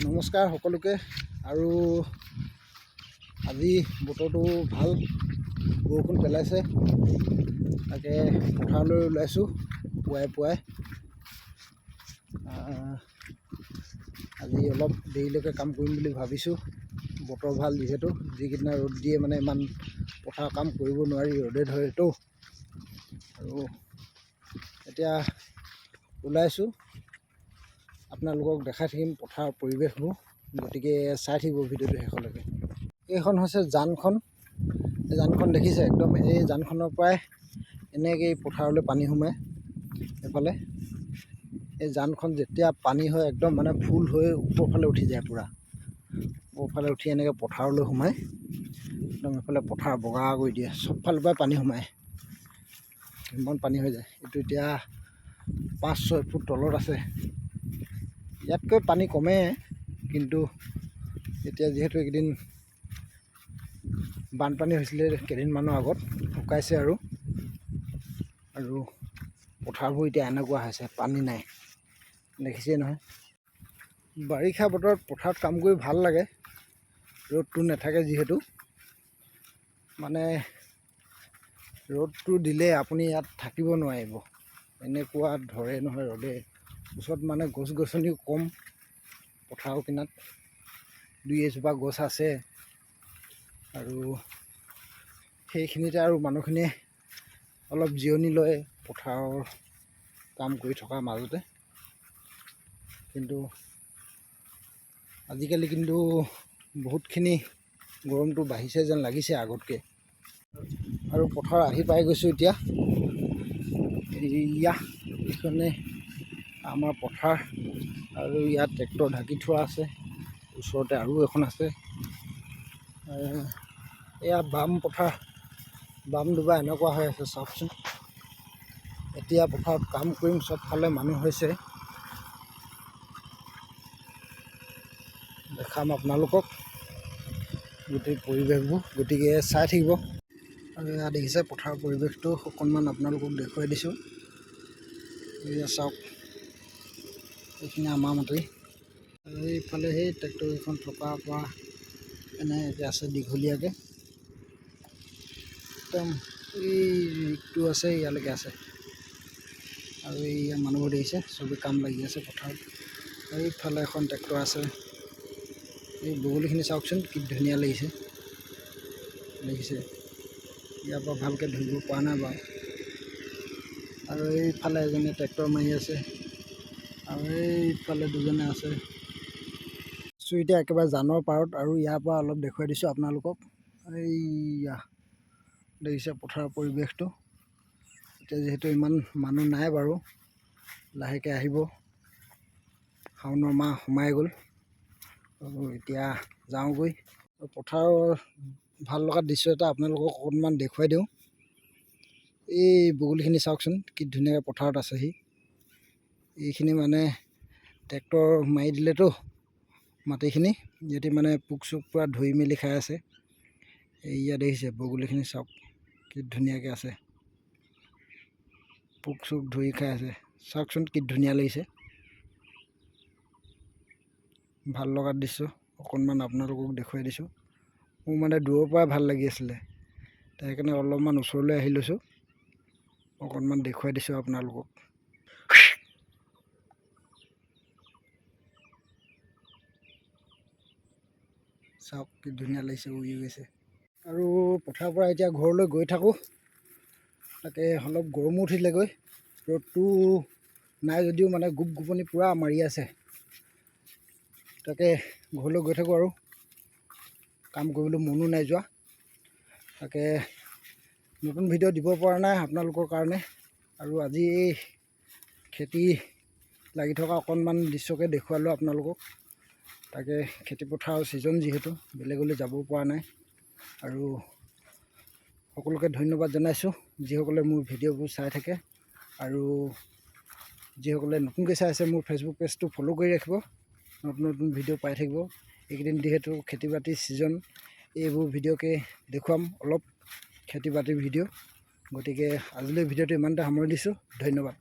নমস্কাৰ সকলোকে। আৰু আজি বতৰটো ভাল, বৰষুণ পেলাইছে, তাকে পথাৰলৈ ওলাইছোঁ পুৱাই আজি অলপ দেৰিলৈকে কাম কৰিম বুলি ভাবিছোঁ। বতৰ ভাল যিহেতু, যিকেইদিনা ৰ'দ দিয়ে মানে ইমান পথাৰ কাম কৰিব নোৱাৰি, ৰ'দে ধৰেতো। আৰু এতিয়া ওলাইছোঁ, আপোনালোকক দেখাই থাকিম পথাৰৰ পৰিৱেশবোৰ, গতিকে চাই থাকিব ভিডিঅ'টো শেষলৈকে। এইখন হৈছে জানখন, এই জানখন দেখিছে, একদম এই জানখনৰ পৰাই এনেকৈ পথাৰলৈ পানী সোমায়। এইফালে এই জানখন যেতিয়া পানী হয় একদম মানে ফুল হৈ ওপৰফালে উঠি যায়, পূৰা ওপৰফালে উঠি এনেকৈ পথাৰলৈ সোমায়, একদম এইফালে পথাৰ বগা কৰি দিয়ে, চবফালৰ পৰাই পানী সোমায়, ইমান পানী হৈ যায়। এইটো এতিয়া 5-6 ফুট তলত আছে, ইয়াতকৈ পানী কমে, কিন্তু এতিয়া যিহেতু এইকেইদিন বানপানী হৈছিলে কেইদিনমানৰ আগত, শুকাইছে আৰু পথাৰবোৰ এতিয়া এনেকুৱা হৈছে, পানী নাই, দেখিছেই নহয়। বাৰিষা বতৰত পথাৰত কাম কৰি ভাল লাগে, ৰ'দটো নাথাকে যিহেতু। মানে ৰ'দটো দিলে আপুনি ইয়াত থাকিব নোৱাৰিব, এনেকুৱা ধৰে নহয় ৰ'দে। ওচৰত মানে গছ গছনিও কম, পথাৰৰ কিনাৰত 2-এজোপা গছ আছে, আৰু সেইখিনিতে আৰু মানুহখিনিয়ে অলপ জিৰণি লয় পথাৰৰ কাম কৰি থকাৰ মাজতে। কিন্তু আজিকালি কিন্তু বহুতখিনি গৰমটো বাঢ়িছে যেন লাগিছে আগতকৈ। আৰু পথাৰ আহি পাই গৈছোঁ এতিয়া। এইখনে আমাৰ পথাৰ, আৰু ইয়াত ট্ৰেক্টৰ ঢাকি থোৱা আছে, ওচৰতে আৰু এখন আছে। এয়া বাম পথাৰ, বাম দুবা এনেকুৱা হৈ আছে চাওকচোন। এতিয়া পথাৰত কাম কৰিম, চবফালে মানুহ হৈছে, দেখাম আপোনালোকক গোটেই পৰিৱেশবোৰ, গতিকে চাই থাকিব। আৰু এয়া দেখিছে পথাৰৰ পৰিৱেশটো অকণমান আপোনালোকক দেখুৱাই দিছোঁ। এয়া চাওক, এইখিনি আমাৰ মাটি, এইফালে সেই ট্ৰেক্টৰকেইখন থকাৰ পৰা এনেকৈ আছে দীঘলীয়াকৈ, একদম এই ৰিকটো আছে ইয়ালৈকে আছে। আৰু এই মানুহবোৰ দেখিছে, চবেই কাম লাগি আছে পথাৰত। এইফালে এখন ট্ৰেক্টৰ আছে, এই বগলীখিনি চাওকচোন কি ধুনীয়া লাগিছে, দেখিছে। ইয়াৰ পৰা ভালকৈ ধৰিব পৰা নাই বাৰু। আৰু এইফালে এজনে ট্ৰেক্টৰ মাৰি আছে, আৰু এইফালে দুজনে আছে। এতিয়া একেবাৰে জানৰ পাৰত, আৰু ইয়াৰ পৰা অলপ দেখুৱাই দিছোঁ আপোনালোকক। এইয়া দেখিছে পথাৰৰ পৰিৱেশটো। এতিয়া যিহেতু ইমান মানুহ নাই বাৰু, লাহেকৈ আহিব, শাওণৰ মাহ সোমাই গ'ল। আৰু এতিয়া যাওঁগৈ, পথাৰৰ ভাল লগা দৃশ্য এটা আপোনালোকক অকণমান দেখুৱাই দিওঁ। এই বগলীখিনি চাওকচোন কি ধুনীয়াকৈ পথাৰত আছেহি। এইখিনি মানে ট্ৰেক্টৰ মাৰি দিলেতো মাটিখিনি, সিহঁতি মানে পোক চোক পূৰা ধৰি মেলি খাই আছে। এইয়া দেখিছে বগলীখিনি চাওক কি ধুনীয়াকৈ আছে, পোক চোক ধৰি খাই আছে, চাওকচোন কি ধুনীয়া লাগিছে। ভাল লগা দৃশ্য অকণমান আপোনালোকক দেখুৱাই দিছোঁ। মোৰ মানে দূৰৰ পৰাই ভাল লাগি আছিলে, সেইকাৰণে অলপমান ওচৰলৈ আহি লৈছোঁ, অকণমান দেখুৱাই দিছোঁ আপোনালোকক। চাওক কি ধুনীয়া লাগিছে, উৰি গৈছে। আৰু পথাৰৰ পৰা এতিয়া ঘৰলৈ গৈ থাকোঁ, তাকে অলপ গৰমো উঠিলেগৈ, ৰ'দটো নাই যদিও মানে গোপ গোপনি পূৰা মাৰি আছে। তাকে ঘৰলৈ গৈ থাকোঁ, আৰু কাম কৰিবলৈ মনো নাই যোৱা। তাকে নতুন ভিডিঅ' দিব পৰা নাই আপোনালোকৰ কাৰণে। আৰু আজি এই খেতি লাগি থকা অকণমান দৃশ্যকে দেখুৱালোঁ আপোনালোকক। তাকে খেতিপথাৰৰ ছিজন যিহেতু, বেলেগলৈ যাবও পৰা নাই। আৰু সকলোকে ধন্যবাদ জনাইছোঁ, যিসকলে মোৰ ভিডিঅ'বোৰ চাই থাকে। আৰু যিসকলে নতুনকৈ চাই আছে, মোৰ ফেচবুক পেজটো ফ'ল' কৰি ৰাখিব, নতুন নতুন ভিডিঅ' পাই থাকিব। এইকেইদিন যিহেতু খেতি বাতিৰ ছিজন, এইবোৰ ভিডিঅ'কে দেখুৱাম, অলপ খেতি বাতিৰ ভিডিঅ'। গতিকে আজিলৈ ভিডিঅ'টো ইমানতে সামৰি দিছোঁ, ধন্যবাদ।